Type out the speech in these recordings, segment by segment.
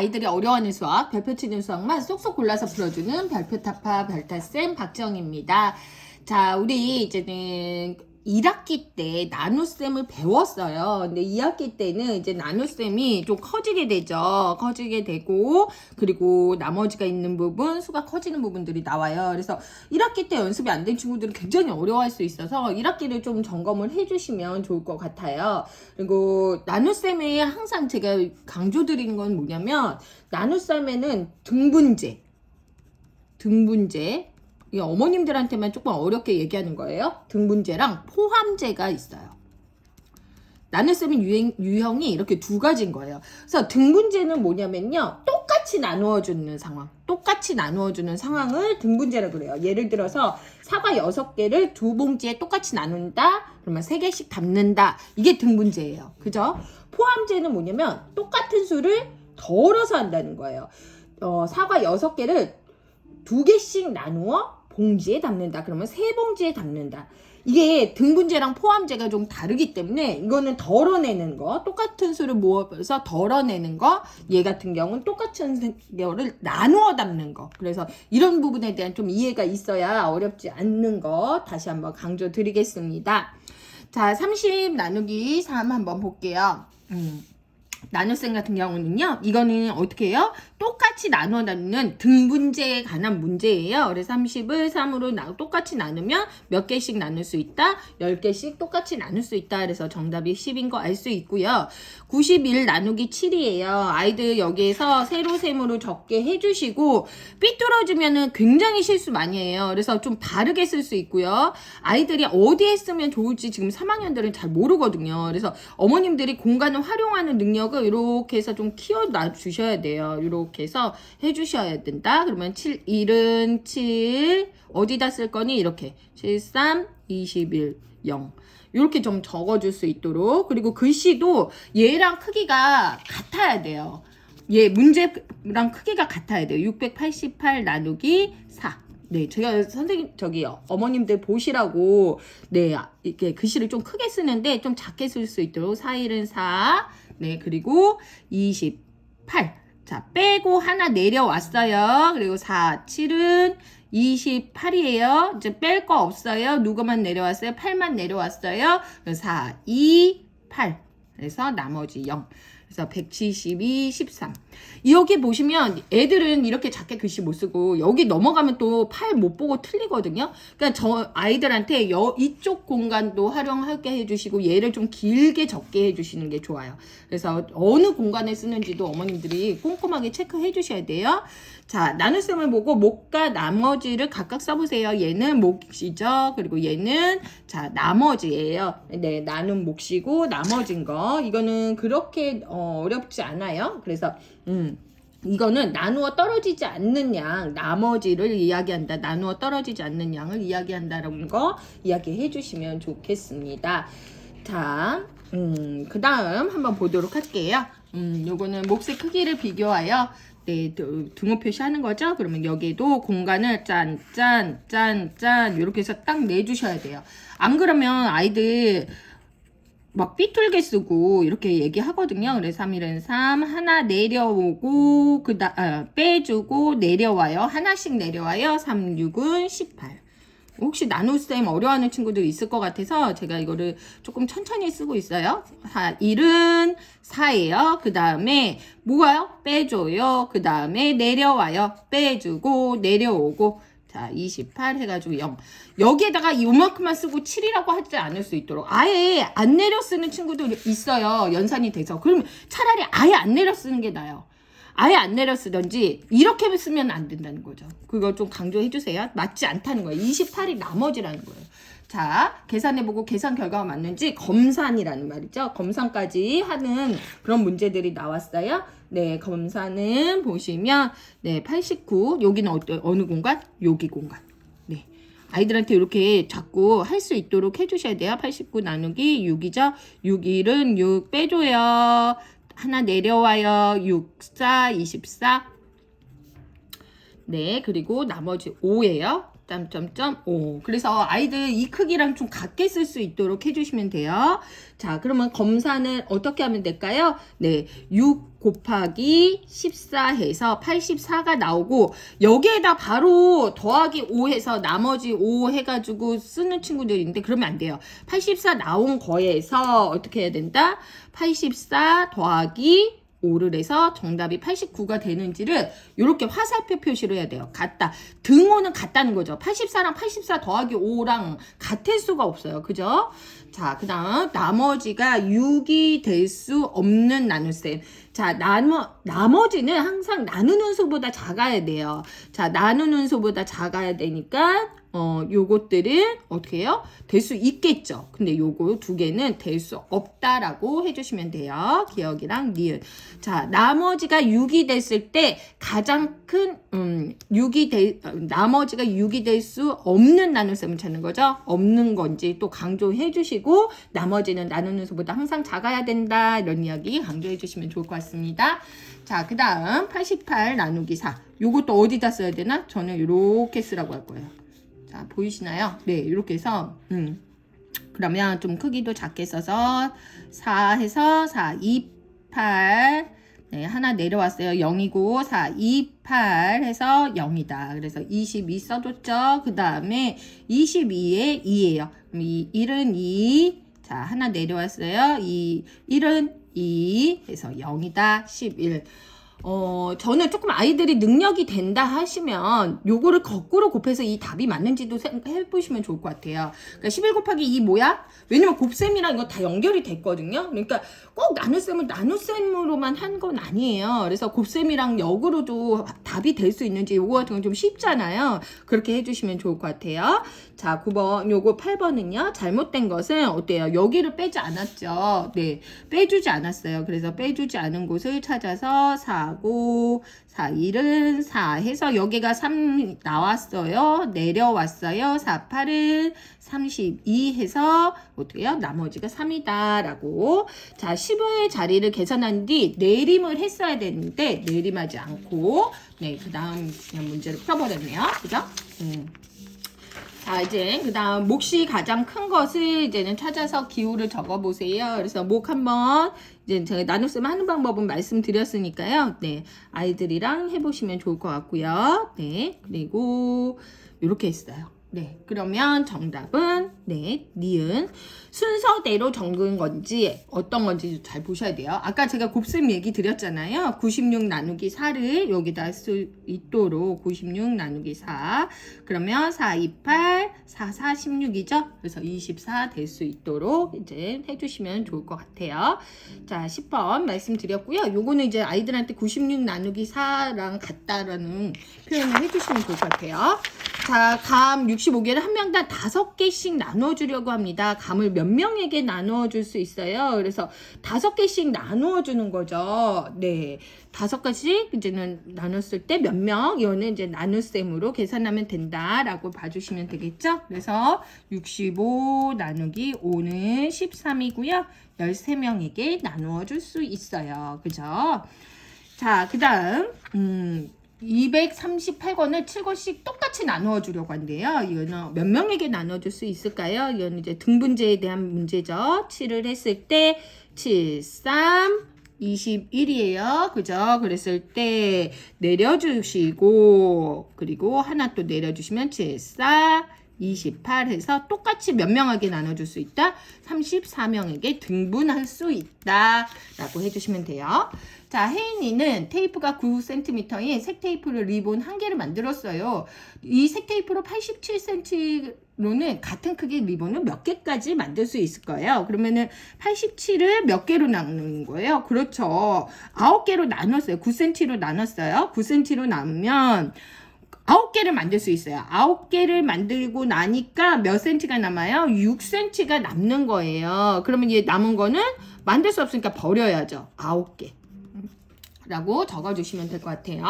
아이들이 어려워하는 수학, 별표 치는 수학만 쏙쏙 골라서 풀어주는 별표타파 별타쌤 박지영입니다. 자, 우리 이제는 1학기 때 나눗셈을 배웠어요. 근데 2학기 때는 이제 나눗셈이 좀 커지게 되죠. 커지게 되고, 그리고 나머지가 있는 부분, 수가 커지는 부분들이 나와요. 그래서 1학기 때 연습이 안 된 친구들은 굉장히 어려워할 수 있어서 1학기를 좀 점검을 해주시면 좋을 것 같아요. 그리고 나눗셈에 항상 제가 강조드리는 건 뭐냐면, 나눗셈에는 등분제, 이 어머님들한테만 조금 어렵게 얘기하는 거예요. 등분제랑 포함제가 있어요. 나눗셈의 유형이 이렇게 두 가지인 거예요. 그래서 등분제는 뭐냐면요. 똑같이 나누어주는 상황. 똑같이 나누어주는 상황을 등분제라고 그래요. 예를 들어서 사과 6개를 두 봉지에 똑같이 나눈다. 그러면 3개씩 담는다. 이게 등분제예요. 그죠? 포함제는 뭐냐면 똑같은 수를 덜어서 한다는 거예요. 사과 6개를 2개씩 나누어 봉지에 담는다. 그러면 3봉지에 담는다. 이게 등분제랑 포함제가 좀 다르기 때문에 이거는 덜어내는 거, 똑같은 수를 모아서 덜어내는 거, 얘 같은 경우는 똑같은 거를 나누어 담는 거. 그래서 이런 부분에 대한 좀 이해가 있어야 어렵지 않는 거 다시 한번 강조 드리겠습니다. 자, 30 나누기 3 한번 볼게요. 나눗셈 같은 경우는요, 이거는 어떻게 해요? 똑같이 나누어 나누는 등분제에 관한 문제예요. 그래서 30을 3으로 똑같이 나누면 몇 개씩 나눌 수 있다? 10개씩 똑같이 나눌 수 있다. 그래서 정답이 10인 거 알 수 있고요. 91 나누기 7이에요. 아이들 여기에서 세로셈으로 적게 해주시고, 삐뚤어지면은 굉장히 실수 많이 해요. 그래서 좀 다르게 쓸 수 있고요. 아이들이 어디에 쓰면 좋을지 지금 3학년들은 잘 모르거든요. 그래서 어머님들이 공간을 활용하는 능력을 이렇게 해서 좀 키워놔 주셔야 돼요. 이렇게 해서 해주셔야 된다. 그러면 7, 1은 7 어디다 쓸 거니? 이렇게 7, 3, 21, 0 이렇게 좀 적어줄 수 있도록. 그리고 글씨도 얘랑 크기가 같아야 돼요. 얘 문제랑 크기가 같아야 돼요. 688 나누기 4. 네, 제가 선생님, 어머님들 보시라고, 네, 이렇게 글씨를 좀 크게 쓰는데 좀 작게 쓸 수 있도록 4, 1은 4. 네, 그리고 28. 자, 빼고 하나 내려왔어요. 그리고 4, 7은 28이에요. 이제 뺄 거 없어요. 누구만 내려왔어요? 8만 내려왔어요. 4, 2, 8. 그래서 나머지 0. 그래서 172, 13. 여기 보시면 애들은 이렇게 작게 글씨 못 쓰고 여기 넘어가면 또 8 못 보고 틀리거든요. 그러니까 저 아이들한테 이쪽 공간도 활용하게 해주시고 얘를 좀 길게 적게 해주시는 게 좋아요. 그래서 어느 공간에 쓰는지도 어머님들이 꼼꼼하게 체크해 주셔야 돼요. 자, 나눗셈을 보고 목과 나머지를 각각 써보세요. 얘는 몫이죠. 그리고 얘는 자 나머지예요. 네, 나는 몫이고 나머진 거. 이거는 그렇게 어렵지 않아요. 그래서 이거는 나누어 떨어지지 않는 양, 나머지를 이야기한다. 나누어 떨어지지 않는 양을 이야기한다라는 거 이야기해 주시면 좋겠습니다. 자, 그 다음 한번 보도록 할게요. 요거는 몫의 크기를 비교하여 네, 등호 표시하는 거죠. 그러면 여기도 공간을 짠 이렇게 해서 딱 내주셔야 돼요. 안 그러면 아이들 막 삐뚤게 쓰고 이렇게 얘기하거든요. 그래서 3, 1은 3 하나 내려오고 빼주고 내려와요. 하나씩 내려와요. 3, 6은 18. 혹시 나눗셈 어려워하는 친구들 있을 것 같아서 제가 이거를 조금 천천히 쓰고 있어요. 1은 4예요. 그 다음에 뭐가요? 빼줘요. 그 다음에 내려와요. 빼주고 내려오고 자 28 해가지고 0. 여기에다가 이만큼만 쓰고 7이라고 하지 않을 수 있도록 아예 안 내려 쓰는 친구들 있어요. 연산이 돼서. 그러면 차라리 아예 안 내려 쓰는 게 나아요. 아예 안 내려 쓰던지 이렇게 쓰면 안 된다는 거죠. 그거 좀 강조해 주세요. 맞지 않다는 거예요. 28이 나머지라는 거예요. 자, 계산해보고 계산 결과가 맞는지 검산이라는 말이죠. 검산까지 하는 그런 문제들이 나왔어요. 네, 검사는 보시면 네, 89. 여기는 어느 공간? 여기 공간. 네. 아이들한테 이렇게 자꾸 할 수 있도록 해주셔야 돼요. 89 나누기 6이죠. 6, 1은 6 빼줘요. 하나 내려와요. 6, 4, 24. 네, 그리고 나머지 5예요. .5. 그래서 아이들 이 크기랑 좀 같게 쓸 수 있도록 해주시면 돼요. 자, 그러면 검사는 어떻게 하면 될까요? 네, 6 곱하기 14 해서 84가 나오고, 여기에다 바로 더하기 5 해서 나머지 5 해가지고 쓰는 친구들이 있는데, 그러면 안 돼요. 84 나온 거에서 어떻게 해야 된다? 84 더하기 5를 해서 정답이 89가 되는지를 이렇게 화살표 표시를 해야 돼요. 같다. 등호는 같다는 거죠. 84랑 84 더하기 5랑 같을 수가 없어요. 그죠? 자, 그 다음 나머지가 6이 될 수 없는 나눗셈. 자, 나머지는 항상 나누는 수보다 작아야 돼요. 자, 나누는 수보다 작아야 되니까 요것들은 어떻게 해요? 될 수 있겠죠. 근데 요거 두 개는 될 수 없다라고 해주시면 돼요. 기억이랑 니은. 자, 나머지가 6이 됐을 때 가장 큰 나머지가 6이 될 수 없는 나눗셈을 찾는 거죠. 없는 건지 또 강조해 주시고, 나머지는 나누는 수보다 항상 작아야 된다, 이런 이야기 강조해 주시면 좋을 것 같습니다. 자, 그 다음 88 나누기 4. 요것도 어디다 써야 되나? 저는 이렇게 쓰라고 할 거예요. 자, 보이시나요? 네, 이렇게 해서 그러면 좀 크기도 작게 써서 4 해서 4, 2, 8. 네, 하나 내려왔어요. 0이고 4, 2, 8 해서 0이다. 그래서 22 써줬죠. 그 다음에 22에 2예요. 그럼 이 1은 2. 자, 하나 내려왔어요. 1은 2 해서 0이다. 11. 저는 조금 아이들이 능력이 된다 하시면 요거를 거꾸로 곱해서 이 답이 맞는지도 해보시면 좋을 것 같아요. 그러니까 11 곱하기 2 뭐야? 왜냐면 곱셈이랑 이거 다 연결이 됐거든요. 그러니까 꼭 나눗셈을 나눗셈으로만 한 건 아니에요. 그래서 곱셈이랑 역으로도 답이 될 수 있는지 요거 같은 건 좀 쉽잖아요. 그렇게 해주시면 좋을 것 같아요. 자, 9번, 요거 8번은요. 잘못된 것은 어때요? 여기를 빼지 않았죠. 네, 빼주지 않았어요. 그래서 빼주지 않은 곳을 찾아서 4고 4, 1은 4 해서 여기가 3 나왔어요. 내려왔어요. 4, 8은 32 해서 어떻게 해요? 나머지가 3이다 라고. 자, 10의 자리를 계산한 뒤 내림을 했어야 되는데 내림하지 않고, 네, 그 다음 그냥 문제를 풀어버렸네요. 그죠? 자, 이제 그 다음 몫이 가장 큰 것을 이제는 찾아서 기호를 적어보세요. 그래서 몫 한번 이제 제가 나눗셈 하는 방법은 말씀드렸으니까요. 네, 아이들이랑 해보시면 좋을 것 같고요. 네, 그리고 이렇게 했어요. 네, 그러면 정답은 네, 니은. 순서대로 적은 건지 어떤 건지 잘 보셔야 돼요. 아까 제가 곱셈 얘기 드렸잖아요. 96 나누기 4를 여기다 할 수 있도록 96 나누기 4. 그러면 4, 2, 8, 4, 4, 16이죠. 그래서 24 될 수 있도록 이제 해주시면 좋을 것 같아요. 자, 10번 말씀드렸고요. 요거는 이제 아이들한테 96 나누기 4랑 같다라는 표현을 해주시면 좋을 것 같아요. 자, 감 65개를 한 명당 5개씩 나눠주려고 합니다. 감을 몇 명에게 나누어 줄 수 있어요. 그래서 5개씩 나누어 주는 거죠. 네, 5가지 이제는 나눴을 때 몇 명, 이거는 이제 나눗셈으로 계산하면 된다라고 봐주시면 되겠죠. 그래서 65 나누기 5는 13이고요. 13명에게 나누어 줄 수 있어요. 그죠? 자, 그 다음 238권을 7권씩 똑같이 나누어 주려고 한대요. 이거는 몇 명에게 나눠줄 수 있을까요? 이거는 이제 등분제에 대한 문제죠. 7을 했을 때 7, 3, 21이에요. 그죠? 그랬을 때 내려주시고, 그리고 하나 또 내려주시면 7, 4, 28 해서 똑같이 몇 명에게 나눠줄 수 있다? 34명에게 등분할 수 있다 라고 해주시면 돼요. 자, 혜인이는 테이프가 9cm인 색 테이프를 리본 1개를 만들었어요. 이 색 테이프로 87cm로는 같은 크기의 리본을 몇 개까지 만들 수 있을 거예요. 그러면은 87을 몇 개로 나누는 거예요? 그렇죠. 9개로 나눴어요. 9cm로 나눴어요. 9cm로 나누면 9개를 만들 수 있어요. 9개를 만들고 나니까 몇 cm가 남아요? 6cm가 남는 거예요. 그러면 이 남은 거는 만들 수 없으니까 버려야죠. 9개. 라고 적어주시면 될 것 같아요.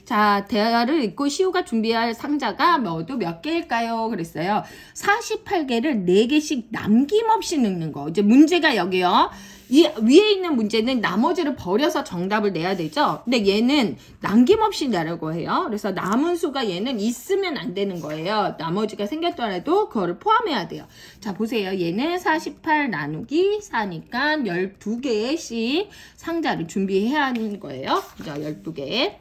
자, 대화를 읽고 시우가 준비할 상자가 모두 몇 개일까요? 그랬어요. 48개를 4개씩 남김없이 넣는 거. 이제 문제가 여기요. 이 위에 있는 문제는 나머지를 버려서 정답을 내야 되죠. 근데 얘는 남김없이 내라고 해요. 그래서 남은 수가 얘는 있으면 안 되는 거예요. 나머지가 생겼더라도 그거를 포함해야 돼요. 자, 보세요. 얘는 48 나누기 4니까 12개씩 상자를 준비해야 하는 거예요. 그죠? 12개.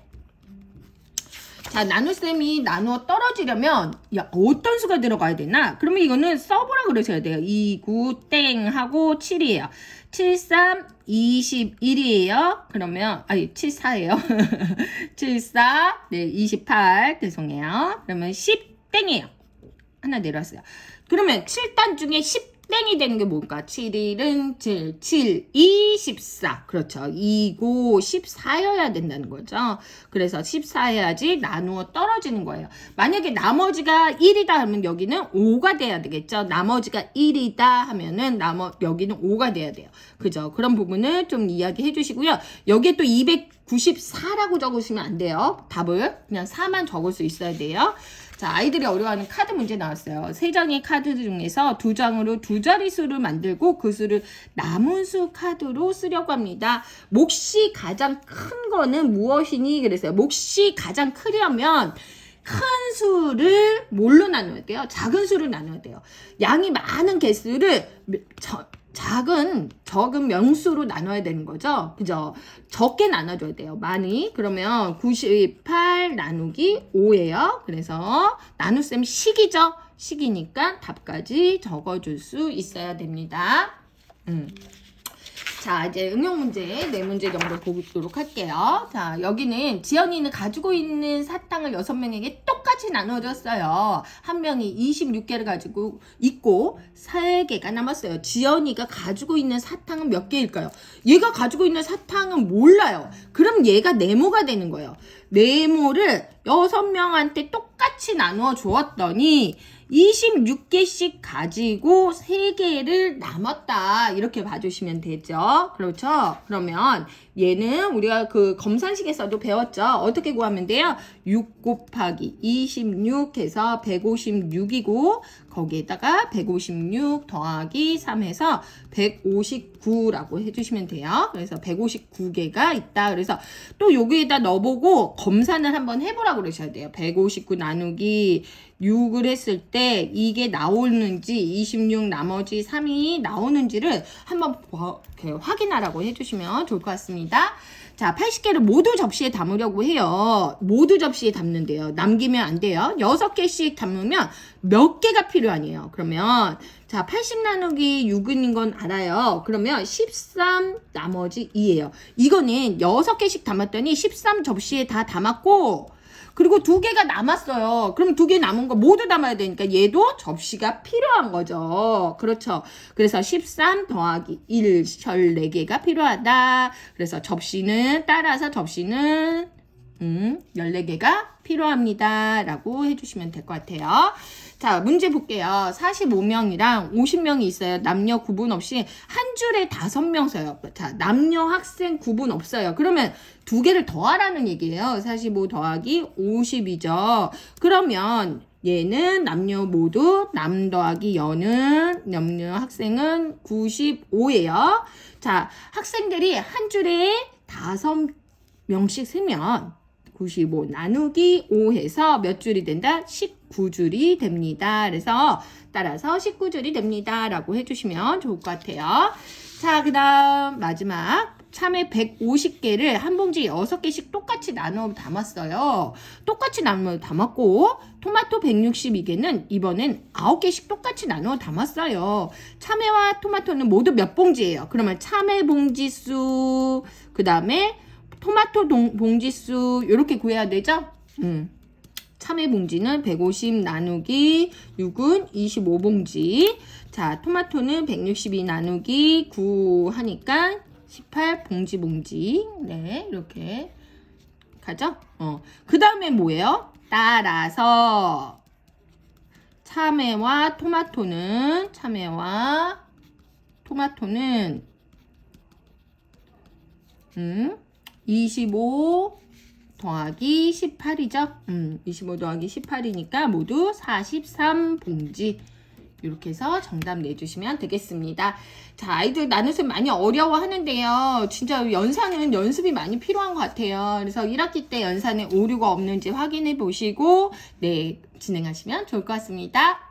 자, 나눗셈이 나누어 떨어지려면 어떤 수가 들어가야 되나? 그러면 이거는 써보라 그러셔야 돼요. 2, 9, 땡 하고 7이에요. 7, 3, 21이에요. 그러면 74예요. 7, 4, 네, 28. 죄송해요. 그러면 10 땡이에요. 하나 내려왔어요. 그러면 7단 중에 10 땡이 되는 게 뭘까? 7, 1은 7, 7, 2, 14. 그렇죠. 2, 9, 14여야 된다는 거죠. 그래서 14 해야지 나누어 떨어지는 거예요. 만약에 나머지가 1이다 하면 여기는 5가 돼야 되겠죠. 나머지가 1이다 하면은 여기는 5가 돼야 돼요. 그죠? 그런 부분을 좀 이야기해 주시고요. 여기에 또 294라고 적으시면 안 돼요. 답을 그냥 4만 적을 수 있어야 돼요. 자, 아이들이 어려워하는 카드 문제 나왔어요. 3장의 카드 중에서 2장으로 두 자릿수를 만들고 그 수를 남은 수 카드로 쓰려고 합니다. 몫이 가장 큰 거는 무엇이니? 그랬어요. 몫이 가장 크려면 큰 수를 뭘로 나눠야 돼요? 작은 수를 나눠야 돼요. 양이 많은 개수를 적은 명수로 나눠야 되는 거죠. 그죠? 적게 나눠줘야 돼요. 많이. 그러면 98 나누기 5예요. 그래서 나눗셈 식이죠. 식이니까 답까지 적어줄 수 있어야 됩니다. 자, 이제 응용 문제 4문제 정도 보도록 할게요. 자, 여기는 지연이는 가지고 있는 사탕을 6명에게 똑같이 나눠줬어요. 한 명이 26개를 가지고 있고 3개가 남았어요. 지연이가 가지고 있는 사탕은 몇 개일까요? 얘가 가지고 있는 사탕은 몰라요. 그럼 얘가 네모가 되는 거예요. 네모를 6명한테 똑같이 나누어 주었더니 26개씩 가지고 3개를 남았다. 이렇게 봐주시면 되죠. 그렇죠? 그러면 얘는 우리가 그 검산식에서도 배웠죠. 어떻게 구하면 돼요? 6 곱하기 26 해서 156이고 거기에다가 156 더하기 3 해서 159라고 해주시면 돼요. 그래서 159개가 있다. 그래서 또 여기에다 넣어보고 검산을 한번 해보라고 그러셔야 돼요. 159 나누기 6을 했을 때 이게 나오는지 26 나머지 3이 나오는지를 한번 확인하라고 해주시면 좋을 것 같습니다. 자, 80개를 모두 접시에 담으려고 해요. 모두 접시에 담는데요. 남기면 안 돼요. 6개씩 담으면 몇 개가 필요하니에요. 그러면 자, 80 나누기 6인 건 알아요. 그러면 13 나머지 2예요. 이거는 6개씩 담았더니 13 접시에 다 담았고 그리고 2개가 남았어요. 그럼 2개 남은 거 모두 담아야 되니까 얘도 접시가 필요한 거죠. 그렇죠. 그래서 13 더하기 1, 14개가 필요하다. 그래서 따라서 접시는 14개가 필요합니다. 라고 해주시면 될 것 같아요. 자, 문제 볼게요. 45명이랑 50명이 있어요. 남녀 구분 없이 한 줄에 5명 써요. 자, 남녀 학생 구분 없어요. 그러면 2개를 더하라는 얘기예요. 45 더하기 50이죠. 그러면 얘는 남녀 모두 남 더하기 여는 남녀 학생은 95예요. 자, 학생들이 한 줄에 5명씩 쓰면 95 나누기 5 해서 몇 줄이 된다? 19줄이 됩니다. 그래서 따라서 19줄이 됩니다. 라고 해주시면 좋을 것 같아요. 자, 그 다음 마지막 참외 150개를 한 봉지에 6개씩 똑같이 나눠 담았어요. 똑같이 나눠 담았고 토마토 162개는 이번엔 9개씩 똑같이 나눠 담았어요. 참외와 토마토는 모두 몇 봉지예요? 그러면 참외 봉지수 그 다음에 토마토 봉지수 이렇게 구해야 되죠? 참외 봉지는 150 나누기 6은 25봉지. 자, 토마토는 162 나누기 9 하니까 18봉지. 네, 이렇게 가죠? 그 다음에 뭐예요? 따라서 참외와 토마토는 25 더하기 18이죠. 25 더하기 18이니까 모두 43봉지 이렇게 해서 정답 내주시면 되겠습니다. 자, 아이들 나눗셈 많이 어려워하는데요. 진짜 연산은 연습이 많이 필요한 것 같아요. 그래서 1학기 때 연산에 오류가 없는지 확인해 보시고 네, 진행하시면 좋을 것 같습니다.